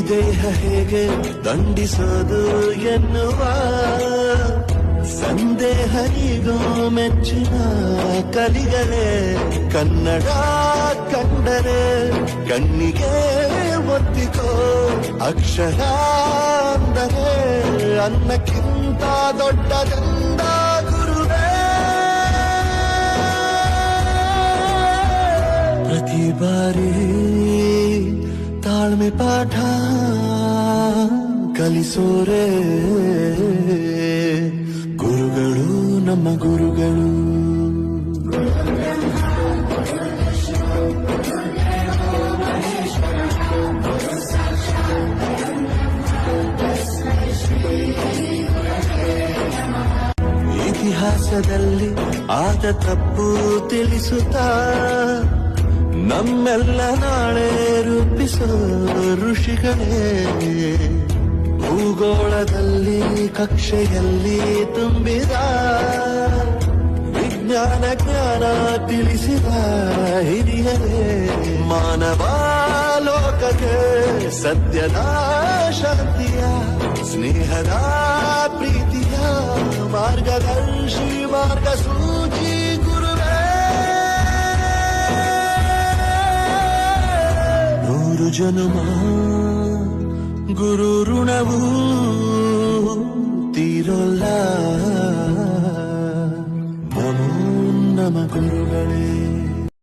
ದೇಹ ಹೇಗೆ ದಂಡಿಸೋದು ಎನ್ನುವ ಸಂದೇಹ ಈಗೋ ಮೆಚ್ಚಿನ ಕಲಿಗಳೇ ಕನ್ನಡ ಕಂಡರೆ ಕಣ್ಣಿಗೆ ಒತ್ತಿಕೋ ಅಕ್ಷರ ಅಂದರೆ ಅನ್ನಕ್ಕಿಂತ ದೊಡ್ಡದೆಂದ ಗುರುವೇ ಪ್ರತಿ ಬಾರಿ ತಾಳ್ಮೆ ಪಾಠ ಕಲಿಸೋರೆ ಗುರುಗಳು ನಮ್ಮ ಗುರುಗಳು ಇತಿಹಾಸದಲ್ಲಿ ಆದ ತಪ್ಪು ತಿಳಿಸುತ್ತಾ ನಮ್ಮೆಲ್ಲ ನಾಳೆ ರೂಪಿಸೋ ಋಷಿಗಳೇ ಭೂಗೋಳದಲ್ಲಿ ಕಕ್ಷೆಯಲ್ಲಿ ತುಂಬಿದ ವಿಜ್ಞಾನ ಜ್ಞಾನ ತಿಳಿಸಿದ ಹಿರಿಯರೇ ಮಾನವ ಲೋಕಕ್ಕೆ ಸತ್ಯದ ಶಾಂತಿಯ ಸ್ನೇಹದ ಪ್ರೀತಿಯ ಮಾರ್ಗದರ್ಶಿ ಮಾರ್ಗಸೂಚಿ ಗುರುವೇ ನೂರು ಜನುಮ ಗುರು ಋಣವು ತೀರೋಲ್ಲ ನಮೋ ನಮ ಗುರುಗಳೇ.